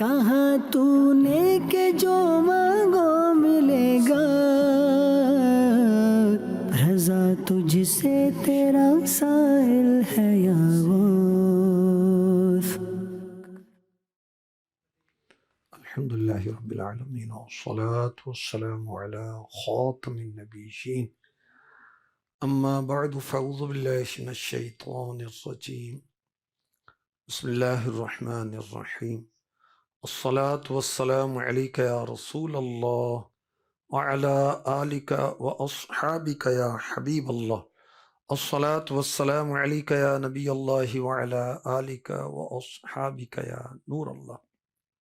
کہا تو نے کہ جو مانگو ملے گا، رضا تجھ سے تیرا سائل ہے یا غوث۔ الحمدللہ رب العالمین والصلاة والسلام علی خاتم النبیین، اما بعد فاعوذ باللہ من الشیطان الرجیم، بسم اللہ الرحمن الرحیم، الصلاة والسلام علیک یا رسول اللہ وعلی آلک واصحابک یا حبیب اللہ، الصلاة والسلام علیک یا نبی اللہ وعلی آلک واصحابک یا نور اللہ۔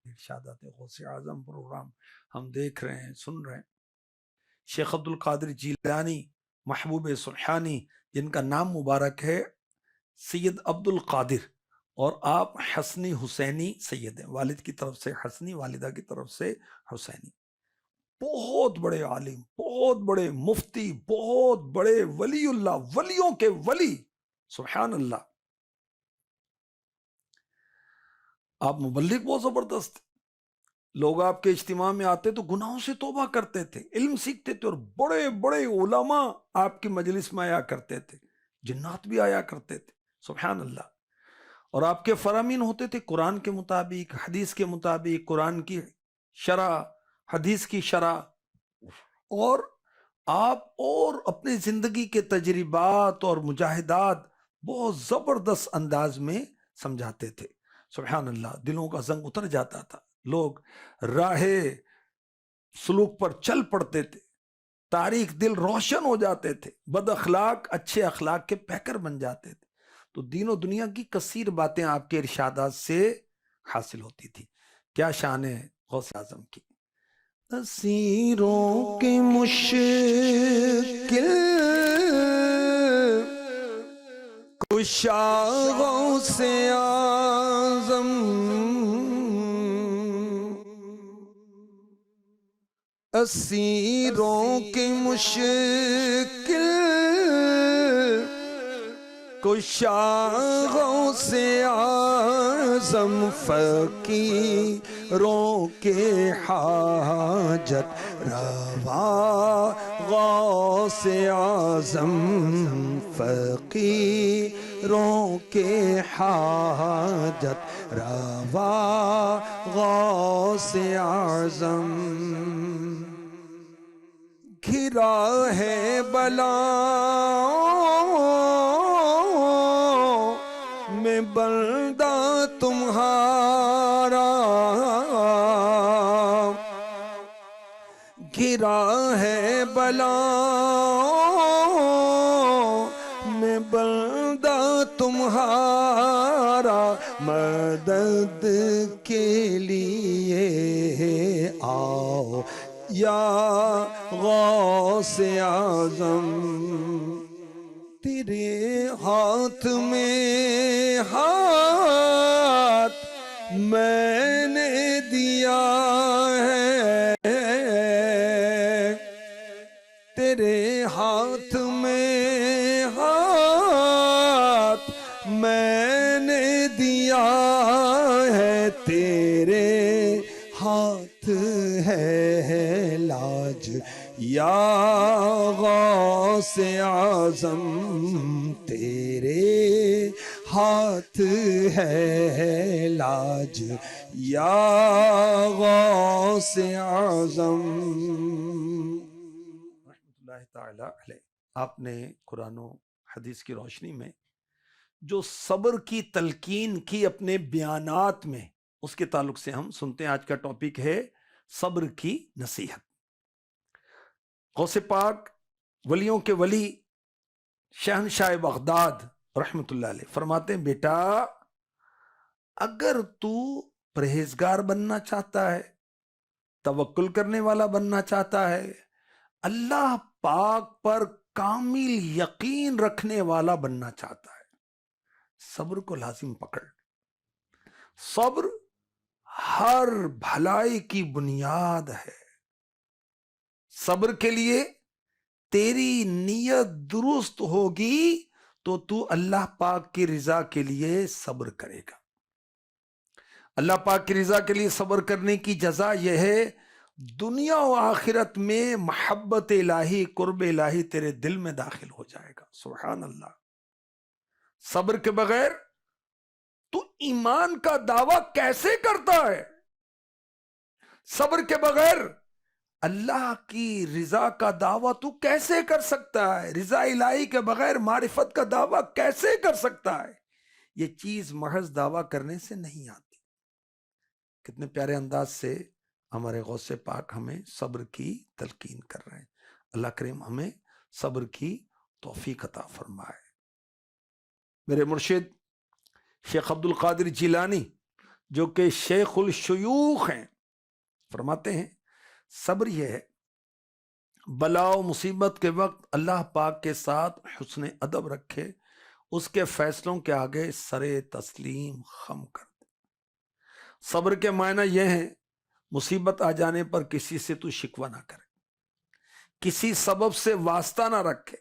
ارشادات غوث اعظم پروگرام ہم دیکھ رہے ہیں، سن رہے ہیں۔ شیخ عبد القادر جیلانی محبوب سبحانی، جن کا نام مبارک ہے سید عبد القادر، اور آپ حسنی حسینی سید ہیں، والد کی طرف سے حسنی، والدہ کی طرف سے حسینی۔ بہت بڑے عالم، بہت بڑے مفتی، بہت بڑے ولی اللہ، ولیوں کے ولی، سبحان اللہ۔ آپ مبلغ بہت زبردست، لوگ آپ کے اجتماع میں آتے تو گناہوں سے توبہ کرتے تھے، علم سیکھتے تھے، اور بڑے بڑے علماء آپ کی مجلس میں آیا کرتے تھے، جنات بھی آیا کرتے تھے، سبحان اللہ۔ اور آپ کے فرامین ہوتے تھے قرآن کے مطابق، حدیث کے مطابق، قرآن کی شرح، حدیث کی شرح، اور آپ اور اپنی زندگی کے تجربات اور مجاہدات بہت زبردست انداز میں سمجھاتے تھے، سبحان اللہ۔ دلوں کا زنگ اتر جاتا تھا، لوگ راہ سلوک پر چل پڑتے تھے، تاریخ دل روشن ہو جاتے تھے، بد اخلاق اچھے اخلاق کے پیکر بن جاتے تھے۔ تو دین و دنیا کی کثیر باتیں آپ کے ارشادات سے حاصل ہوتی تھی۔ کیا شان ہے غوث اعظم کی۔ اسیروں کے مشکل کشا غوث اعظم، اسیروں کے مشکل کشا غوث اعظم، فقیروں کے حاجت روا غوث اعظم، فقیروں کے حاجت روا غوث اعظم۔ گھرا ہے بلاؤں میں بندہ تمہارا، گھرا ہے بلاؤں میں بندہ تمہارا، مدد کے لیے آؤ یا غوث اعظم۔ تیرے ہاتھ میں ہاتھ میں نے دیا ہے، تیرے ہاتھ میں ہاتھ میں نے دیا ہے، تیرے ہاتھ ہے لاج یا غوث اعظم، تیرے ہاتھ ہے لاج یا غوث اعظم۔ رحمۃ اللہ تعالی علیہ۔ آپ نے قرآن و حدیث کی روشنی میں جو صبر کی تلقین کی اپنے بیانات میں، اس کے تعلق سے ہم سنتے ہیں۔ آج کا ٹاپک ہے صبر کی نصیحت۔ غوث پاک ولیوں کے ولی شہنشاہ بغداد رحمت اللہ علیہ فرماتے ہیں، بیٹا اگر تو پرہیزگار بننا چاہتا ہے، توکل کرنے والا بننا چاہتا ہے، اللہ پاک پر کامل یقین رکھنے والا بننا چاہتا ہے، صبر کو لازم پکڑ۔ صبر ہر بھلائی کی بنیاد ہے۔ صبر کے لیے تیری نیت درست ہوگی تو تو اللہ پاک کی رضا کے لیے صبر کرے گا۔ اللہ پاک کی رضا کے لیے صبر کرنے کی جزا یہ ہے دنیا و آخرت میں محبت الہی، قرب الہی تیرے دل میں داخل ہو جائے گا. سبحان اللہ. صبر کے بغیر تو ایمان کا دعویٰ کیسے کرتا ہے؟ صبر کے بغیر اللہ کی رضا کا دعویٰ تو کیسے کر سکتا ہے؟ رضا الہی کے بغیر معرفت کا دعویٰ کیسے کر سکتا ہے؟ یہ چیز محض دعویٰ کرنے سے نہیں آتی. کتنے پیارے انداز سے ہمارے غوث پاک ہمیں صبر کی تلقین کر رہے ہیں. اللہ کریم ہمیں صبر کی توفیق عطا فرمائے. میرے مرشد شیخ عبد القادر جیلانی جو کہ شیخ الشیوخ ہیں، فرماتے ہیں صبر یہ ہے بلا و مصیبت کے وقت اللہ پاک کے ساتھ حسن ادب رکھے، اس کے فیصلوں کے آگے سر تسلیم خم کر دے. صبر کے معنی یہ ہیں مصیبت آ جانے پر کسی سے تو شکوہ نہ کرے، کسی سبب سے واسطہ نہ رکھے،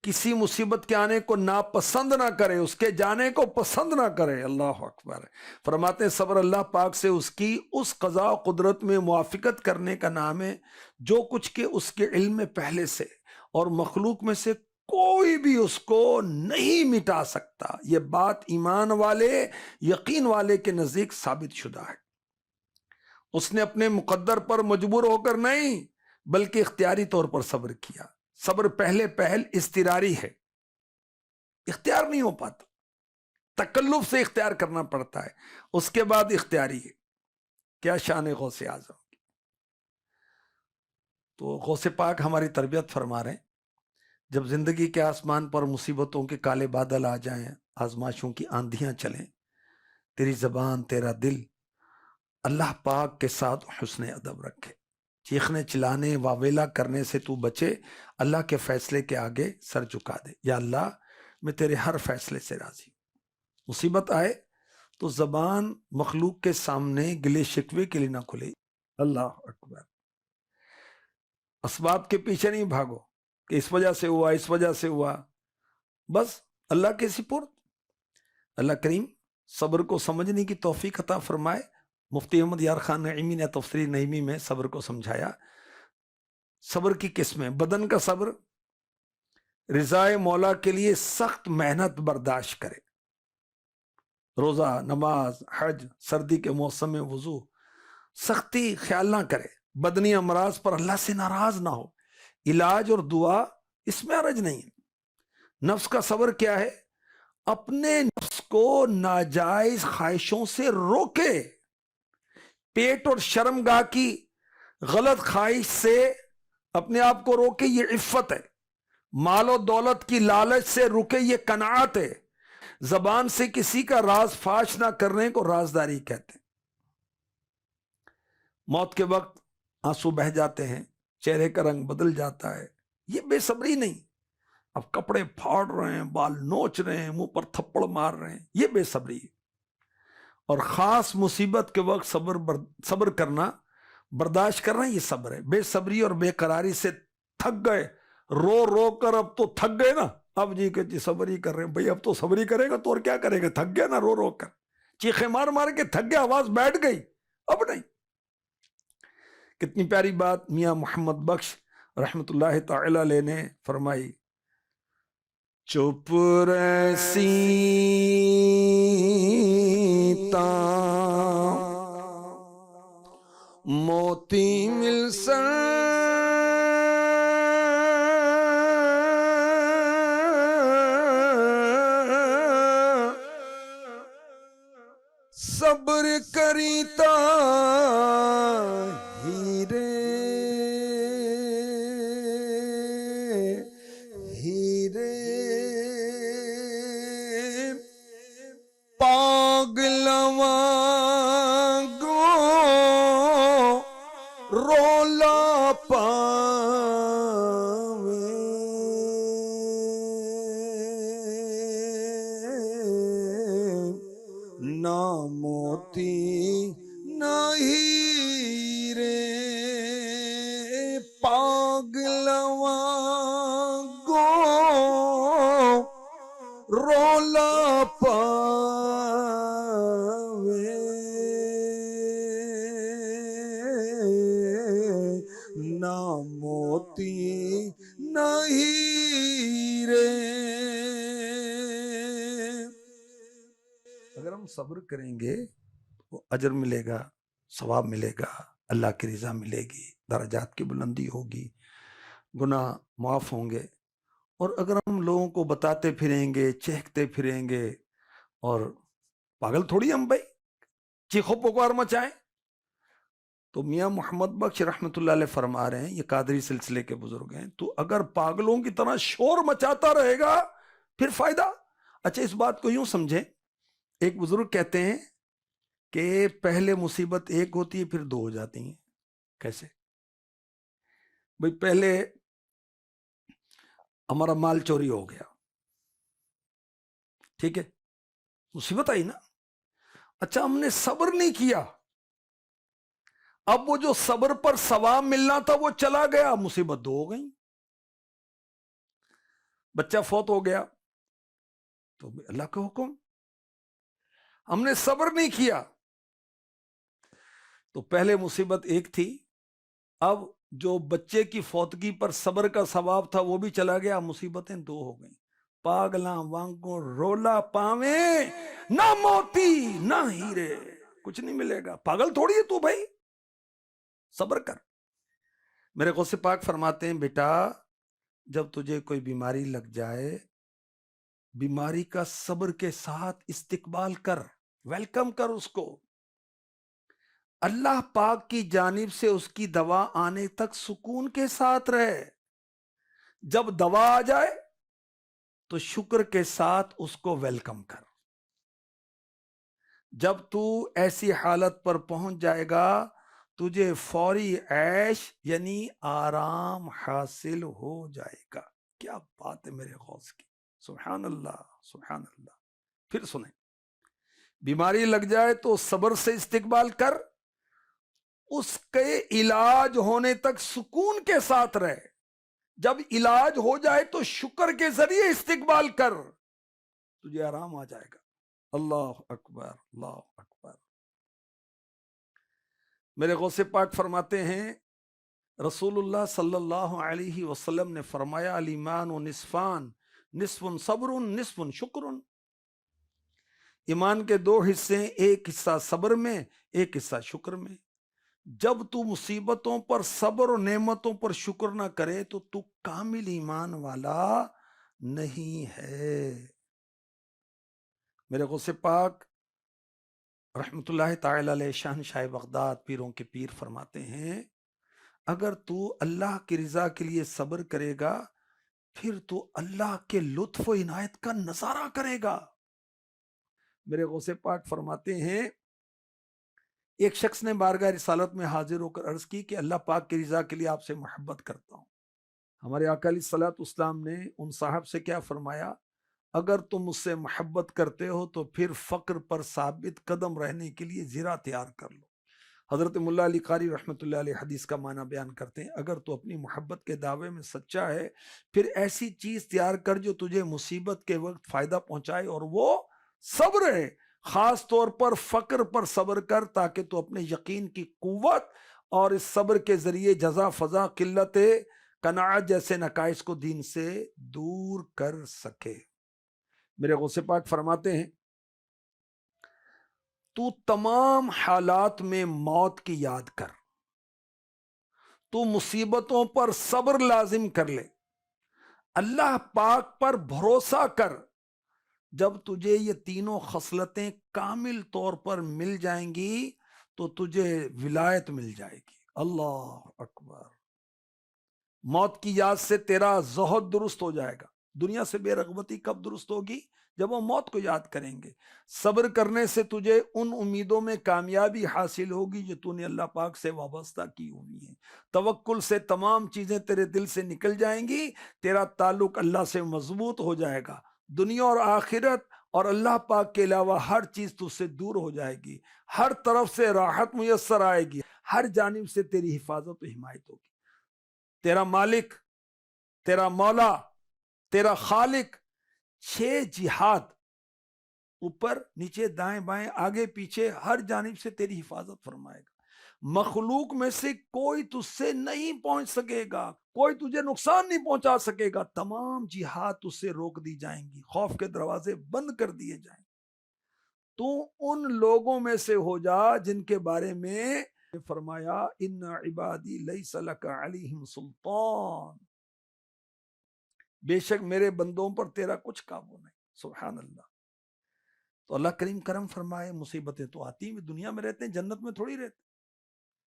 کسی مصیبت کے آنے کو ناپسند نہ کرے، اس کے جانے کو پسند نہ کرے. اللہ اکبر. فرماتے ہیں صبر اللہ پاک سے اس کی اس قضاء و قدرت میں موافقت کرنے کا نام ہے جو کچھ کہ اس کے علم میں پہلے سے، اور مخلوق میں سے کوئی بھی اس کو نہیں مٹا سکتا. یہ بات ایمان والے، یقین والے کے نزدیک ثابت شدہ ہے. اس نے اپنے مقدر پر مجبور ہو کر نہیں بلکہ اختیاری طور پر صبر کیا. صبر پہلے پہل اضطراری ہے، اختیار نہیں ہو پاتا، تکلف سے اختیار کرنا پڑتا ہے، اس کے بعد اختیاری ہے. کیا شان غوث اعظم. تو غوث پاک ہماری تربیت فرما رہے ہیں جب زندگی کے آسمان پر مصیبتوں کے کالے بادل آ جائیں، آزمائشوں کی آندھیاں چلیں، تیری زبان، تیرا دل اللہ پاک کے ساتھ حسن ادب رکھے. چیخنے چلانے واویلا کرنے سے تو بچے، اللہ کے فیصلے کے آگے سر جھکا دے. یا اللہ میں تیرے ہر فیصلے سے راضی ہوں. مصیبت آئے تو زبان مخلوق کے سامنے گلے شکوے کے لیے نہ کھلے. اللہ اکبر. اسباب کے پیچھے نہیں بھاگو کہ اس وجہ سے ہوا، اس وجہ سے ہوا، بس اللہ کے سپرد. اللہ کریم صبر کو سمجھنے کی توفیق عطا فرمائے. مفتی احمد یار خان نعیمی نے تفسیر نعیمی میں صبر کو سمجھایا. صبر کی قسمیں: بدن کا صبر، رضائے مولا کے لیے سخت محنت برداشت کرے، روزہ، نماز، حج، سردی کے موسم میں وضو، سختی خیال نہ کرے، بدنی امراض پر اللہ سے ناراض نہ ہو، علاج اور دعا اس میں حرج نہیں ہے. نفس کا صبر کیا ہے؟ اپنے نفس کو ناجائز خواہشوں سے روکے، پیٹ اور شرمگاہ کی غلط خواہش سے اپنے آپ کو روکے، یہ عفت ہے. مال و دولت کی لالچ سے رکے، یہ قناعت ہے. زبان سے کسی کا راز فاش نہ کرنے کو رازداری کہتے ہیں. موت کے وقت آنسو بہہ جاتے ہیں، چہرے کا رنگ بدل جاتا ہے، یہ بے صبری نہیں. اب کپڑے پھاڑ رہے ہیں، بال نوچ رہے ہیں، منہ پر تھپڑ مار رہے ہیں، یہ بے صبری ہے. اور خاص مصیبت کے وقت صبر کرنا، برداشت کرنا، یہ صبر ہے. بے صبری اور بے قراری سے تھک گئے، رو رو کر اب تو تھک گئے نا، اب جی صبر ہی کر رہے ہیں. بھئی اب تو صبر ہی کرے گا تو اور کیا کرے گا؟ تھک گیا نا رو رو کر، چیخے مار مار کے تھک گیا، آواز بیٹھ گئی، اب نہیں. کتنی پیاری بات میاں محمد بخش رحمت اللہ تعالی علیہ نے فرمائی: چپ رسی موتی مل سر صبر کریتا ہیرے ہیرے پاگلواں رولا پاوے نہ موتی نہ ہیرے پاگلواں گو رولا پاوے نہ موتی نہ ہیرے۔ اگر ہم صبر کریں گے تو اجر ملے گا، ثواب ملے گا، اللہ کی رضا ملے گی، درجات کی بلندی ہوگی، گناہ معاف ہوں گے۔ اور اگر ہم لوگوں کو بتاتے پھریں گے، چہکتے پھریں گے، اور پاگل تھوڑی ہم بھائی چیخو پکار مچائیں۔ تو میاں محمد بخش رحمۃ اللہ علیہ فرما رہے ہیں، یہ قادری سلسلے کے بزرگ ہیں، تو اگر پاگلوں کی طرح شور مچاتا رہے گا پھر فائدہ۔ اچھا اس بات کو یوں سمجھیں، ایک بزرگ کہتے ہیں کہ پہلے مصیبت ایک ہوتی ہے پھر دو ہو جاتی ہیں۔ کیسے بھئی؟ پہلے ہمارا مال چوری ہو گیا، ٹھیک ہے، مصیبت آئی نا۔ اچھا ہم نے صبر نہیں کیا، اب وہ جو صبر پر ثواب ملنا تھا وہ چلا گیا، مصیبت دو ہو گئی۔ بچہ فوت ہو گیا تو اللہ کا حکم، ہم نے صبر نہیں کیا تو پہلے مصیبت ایک تھی، اب جو بچے کی فوتگی پر صبر کا ثواب تھا وہ بھی چلا گیا، مصیبتیں دو ہو گئیں۔ پاگلاں وانگوں رولا پاویں، نہ موتی نہ ہیرے، کچھ نہیں ملے گا، پاگل تھوڑی ہے تو بھائی، صبر کر۔ میرے غوث پاک فرماتے ہیں بیٹا جب تجھے کوئی بیماری لگ جائے، بیماری کا صبر کے ساتھ استقبال کر، ویلکم کر اس کو، اللہ پاک کی جانب سے اس کی دوا آنے تک سکون کے ساتھ رہے۔ جب دوا آ جائے تو شکر کے ساتھ اس کو ویلکم کر۔ جب تو ایسی حالت پر پہنچ جائے گا تجھے فوری عیش یعنی آرام حاصل ہو جائے گا۔ کیا بات ہے میرے غوث کی، سبحان اللہ سبحان اللہ۔ پھر سنیں، بیماری لگ جائے تو صبر سے استقبال کر، اس کے علاج ہونے تک سکون کے ساتھ رہے، جب علاج ہو جائے تو شکر کے ذریعے استقبال کر، تجھے آرام آ جائے گا۔ اللہ اکبر اللہ اکبر۔ میرے غوث پاک فرماتے ہیں رسول اللہ صلی اللہ علیہ وسلم نے فرمایا الایمان نصفان، نصف صبر نصف شکر۔ ایمان کے دو حصے، ایک حصہ صبر میں، ایک حصہ شکر میں۔ جب تو مصیبتوں پر صبر اور نعمتوں پر شکر نہ کرے تو کامل ایمان والا نہیں ہے۔ میرے غوث پاک رحمت اللہ تعالی علیہ شہنشاہ بغداد پیروں کے پیر فرماتے ہیں اگر تو اللہ کی رضا کے لیے صبر کرے گا پھر تو اللہ کے لطف و عنایت کا نظارہ کرے گا۔ میرے غوث پاک فرماتے ہیں ایک شخص نے بارگاہ رسالت میں حاضر ہو کر عرض کی کہ اللہ پاک کی رضا کے لیے آپ سے محبت کرتا ہوں۔ ہمارے آقا علیہ الصلوۃ والسلام نے ان صاحب سے کیا فرمایا، اگر تم مجھ سے محبت کرتے ہو تو پھر فقر پر ثابت قدم رہنے کے لیے زرہ تیار کر لو۔ حضرت ملا علی قاری رحمۃ اللہ علیہ حدیث کا معنی بیان کرتے ہیں اگر تو اپنی محبت کے دعوے میں سچا ہے پھر ایسی چیز تیار کر جو تجھے مصیبت کے وقت فائدہ پہنچائے، اور وہ صبر ہے۔ خاص طور پر فقر پر صبر کر تاکہ تو اپنے یقین کی قوت اور اس صبر کے ذریعے جزا فضا قلت قناعت جیسے نقائص کو دین سے دور کر سکے۔ میرے غوث پاک فرماتے ہیں تو تمام حالات میں موت کی یاد کر، تو مصیبتوں پر صبر لازم کر لے، اللہ پاک پر بھروسہ کر۔ جب تجھے یہ تینوں خصلتیں کامل طور پر مل جائیں گی تو تجھے ولایت مل جائے گی۔ اللہ اکبر۔ موت کی یاد سے تیرا زہد درست ہو جائے گا۔ دنیا سے بے رغبتی کب درست ہوگی؟ جب وہ موت کو یاد کریں گے۔ صبر کرنے سے تجھے ان امیدوں میں کامیابی حاصل ہوگی جو تو نے اللہ پاک سے وابستہ کی ہوئی ہیں۔ توکل سے تمام چیزیں تیرے دل سے نکل جائیں گی، تیرا تعلق اللہ سے مضبوط ہو جائے گا، دنیا اور آخرت اور اللہ پاک کے علاوہ ہر چیز تجھ سے دور ہو جائے گی، ہر طرف سے راحت میسر آئے گی، ہر جانب سے تیری حفاظت و حمایت ہوگی۔ تیرا مالک، تیرا مولا، تیرا خالق 6 جہات، اوپر نیچے دائیں بائیں آگے پیچھے ہر جانب سے تیری حفاظت فرمائے گا۔ مخلوق میں سے کوئی تجھ سے نہیں پہنچ سکے گا، کوئی تجھے نقصان نہیں پہنچا سکے گا، تمام جہاد تجھ سے روک دی جائیں گی، خوف کے دروازے بند کر دیے جائیں گے۔ تو ان لوگوں میں سے ہو جا جن کے بارے میں فرمایا ان عبادی لیس لک علیہم سلطان، بے شک میرے بندوں پر تیرا کچھ قابو نہیں۔ سبحان اللہ۔ تو اللہ کریم کرم فرمائے، مصیبتیں تو آتی ہیں، دنیا میں رہتے ہیں، جنت میں تھوڑی رہتے،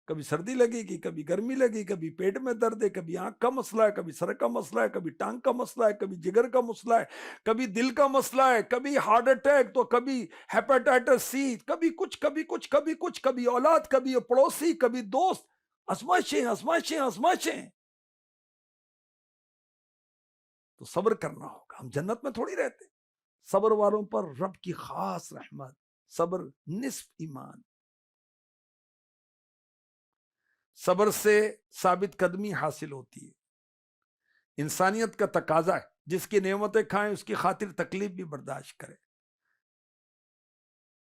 کبھی سردی لگے گی، کبھی گرمی لگے، کبھی پیٹ میں درد ہے، کبھی آنکھ کا مسئلہ ہے، کبھی سر کا مسئلہ ہے، کبھی ٹانگ کا مسئلہ ہے، کبھی جگر کا مسئلہ ہے، کبھی دل کا مسئلہ ہے، کبھی ہارٹ اٹیک، تو کبھی ہیپاٹائٹس سی، کبھی کچھ کبھی کچھ کبھی کچھ، کبھی اولاد، کبھی پڑوسی، کبھی دوست، آزمائشیں آزمائشیں آزمائشیں۔ تو صبر کرنا ہوگا، ہم جنت میں تھوڑی رہتے۔ صبر والوں پر رب کی خاص رحمت، صبر نصف ایمان۔ صبر سے ثابت قدمی حاصل ہوتی ہے، انسانیت کا تقاضا ہے، جس کی نعمتیں کھائیں اس کی خاطر تکلیف بھی برداشت کرے۔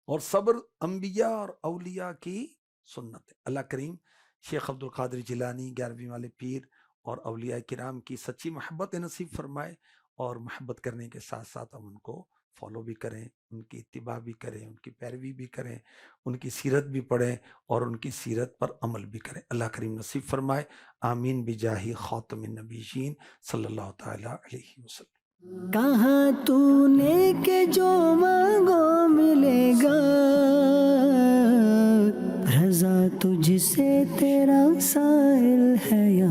اور صبر انبیاء اور اولیاء کی سنت ہے۔ اللہ کریم شیخ عبد القادر جیلانی 11ویں والے پیر اور اولیاء کرام کی سچی محبت نصیب فرمائے، اور محبت کرنے کے ساتھ ساتھ ہم ان کو فالو بھی کریں، ان کی اتباع بھی کریں، ان کی پیروی بھی کریں، ان کی سیرت بھی پڑھیں اور ان کی سیرت پر عمل بھی کریں۔ اللہ کریم نصیب فرمائے، آمین بجاہ خاتم النبیین صلی اللہ تعالی علیہ وسلم۔ کہاں تو نے کہ جو مانگو ملے گا، رضا تجھ سے تیرا سائل ہے یا